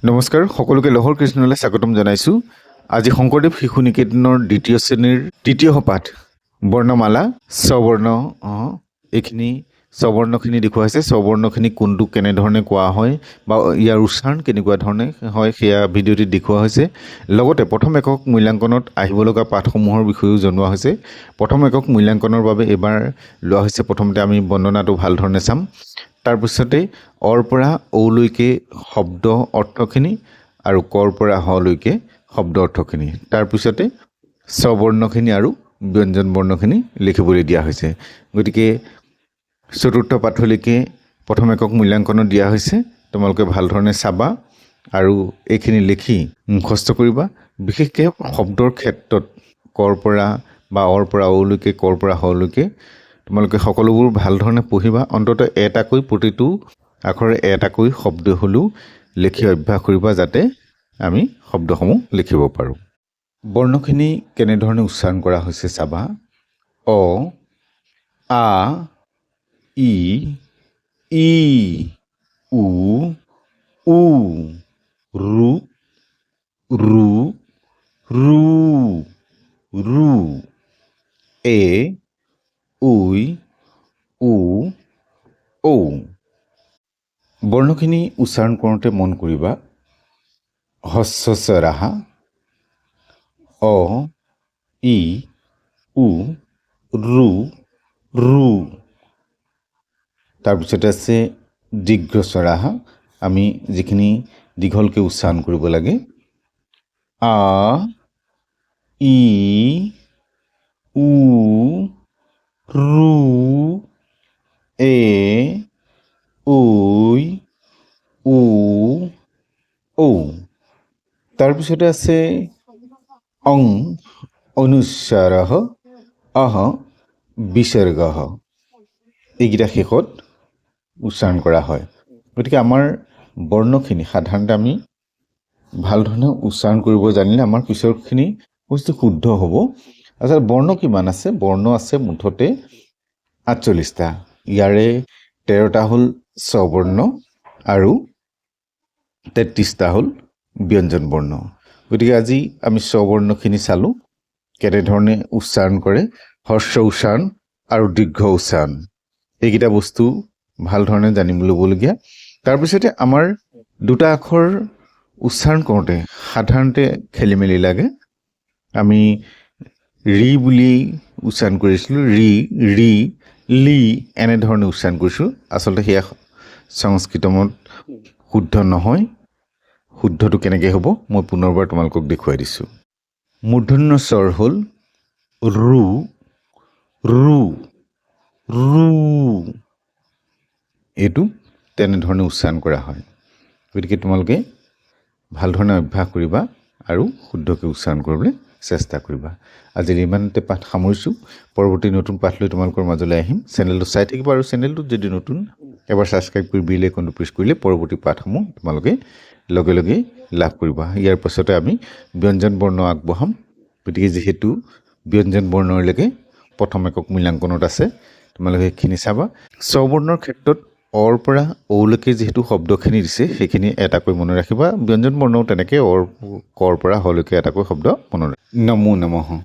নমস্কাৰ সকলোকে লহৰ কৃষ্ণলৈ স্বাগতম জনাইছোঁ। আজি শংকৰদেৱ শিশু নিকেতনৰ দ্বিতীয় শ্ৰেণীৰ তৃতীয় পাঠ বৰ্ণমালা স্ববৰ্ণ এইখিনি স্ববৰ্ণখিনি দেখুওৱা হৈছে। স্ববৰ্ণখিনি কোনটো কেনেধৰণে কোৱা হয় বা ইয়াৰ উচ্চাৰণ কেনেকুৱা ধৰণে হয় সেয়া ভিডিঅ'টিত দেখুওৱা হৈছে। লগতে প্ৰথম একক মূল্যাংকনত আহিব লগা পাঠসমূহৰ বিষয়েও জনোৱা হৈছে। প্ৰথম একক মূল্যাংকনৰ বাবে এইবাৰ লোৱা হৈছে প্ৰথমতে আমি বৰ্ণনাটো ভাল ধৰণে চাম, তাৰপিছতে অৰ পৰা ঔলৈকে শব্দ অৰ্থখিনি আৰু কৰ পৰা হলৈকে শব্দ অৰ্থখিনি, তাৰপিছতে স্ববৰ্ণখিনি আৰু ব্যঞ্জন বৰ্ণখিনি লিখিবলৈ দিয়া হৈছে। গতিকে চতুৰ্থ পাঠলৈকে প্ৰথম একক মূল্যাংকনত দিয়া হৈছে। তোমালোকে ভাল ধৰণে চাবা আৰু এইখিনি লিখি মুখস্থ কৰিবা। বিশেষকৈ শব্দৰ ক্ষেত্ৰত কৰ পৰা বা অৰ পৰা ঔলৈকে কৰ পৰা হলৈকে তোমালোকে সকলোবোৰ ভাল ধৰণে পঢ়িবা। অন্ততঃ এটাকৈ প্ৰতিটো আখৰে এটাকৈ শব্দ হ'লেও লিখি অভ্যাস কৰিবা, যাতে আমি শব্দসমূহ লিখিব পাৰোঁ। বৰ্ণখিনি কেনেধৰণে উচ্চাৰণ কৰা হৈছে চাবা। অ, আ, ই, ই, উ, উ, ৰু, ৰু, ৰু, ৰু, এ, ঐ, ও, ঔ। বৰ্ণখিনি উচ্চাৰণ কৰোঁতে মন কৰিবা হস্ৰ স্বৰাহ অ, ই, উ, ৰু, ৰু। তাৰপিছতে আছে দীৰ্ঘ স্বৰাহ, আমি যিখিনি দীঘলকৈ উচ্চাৰণ কৰিব লাগে। আ, ই, উ, ৰু, এ, ঐ, ও, ঔ। তাৰপিছতে আছে অং অনুস্বাৰহ অহ বিসৰ্গঃ, এইকেইটা শেষত উচ্চাৰণ কৰা হয়। গতিকে আমাৰ বৰ্ণখিনি সাধাৰণতে আমি ভাল ধৰণে উচ্চাৰণ কৰিব জানিলে আমাৰ পিছৰখিনি বস্তু শুদ্ধ হ'ব। আচলতে বৰ্ণ কিমান আছে? বৰ্ণ আছে মুঠতে 48টা। ইয়াৰে 13টা হ'ল স্ববৰ্ণ আৰু 33টা হ'ল ব্যঞ্জন বৰ্ণ। গতিকে আজি আমি স্ববৰ্ণখিনি চালোঁ, কেনেধৰণে উচ্চাৰণ কৰে, হ্ৰস্ব উচ্চাৰণ আৰু দীৰ্ঘ উচ্চাৰণ। এইকেইটা বস্তু ভাল ধৰণে জানিব ল'বলগীয়া। তাৰপিছতে আমাৰ দুটা আখৰ উচ্চাৰণ কৰোঁতে সাধাৰণতে খেলি মেলি লাগে। আমি ৰি বুলি উচ্চাৰণ কৰিছিলোঁ, ৰি, ৰি, লি এনেধৰণে উচ্চাৰণ কৰিছোঁ। আচলতে সেয়া সংস্কৃতমত শুদ্ধ নহয়। শুদ্ধটো কেনেকৈ হ'ব মই পুনৰবাৰ তোমালোকক দেখুৱাই দিছোঁ। মূৰ্ধন্য স্বৰ হ'ল ৰু, ৰু, ৰু। এইটো তেনেধৰণে উচ্চাৰণ কৰা হয়। গতিকে তোমালোকে ভাল ধৰণে অভ্যাস কৰিবা আৰু শুদ্ধকৈ উচ্চাৰণ কৰিবলৈ চেষ্টা কৰিবা। আজিৰ ইমানতে পাঠ সামৰিছোঁ। পৰৱৰ্তী নতুন পাঠ লৈ তোমালোকৰ মাজলৈ আহিম। চেনেলটো চাই থাকিবা আৰু চেনেলটোত যদি নতুন এবাৰ ছাবস্ক্ৰাইব কৰি বেল আইকনটো প্ৰেছ কৰিলে পৰৱৰ্তী পাঠসমূহ তোমালোকে লগে লগে লাভ কৰিবা। ইয়াৰ পাছতে আমি ব্যঞ্জন বৰ্ণ আগবঢ়াম। গতিকে যিহেতু ব্যঞ্জন বৰ্ণলৈকে প্ৰথম একক মূল্যাংকনত আছে, তোমালোকে সেইখিনি চাবা। স্ববৰ্ণৰ ক্ষেত্ৰত অৰ পৰা ঔলৈকে যিহেতু শব্দখিনি দিছে সেইখিনি এটাকৈ মনত ৰাখিবা। ব্যঞ্জন বৰ্ণও তেনেকৈ অৰ, কৰ পৰা হলৈকে এটাকৈ শব্দ মনত ৰাখিবা। নমো নমঃ।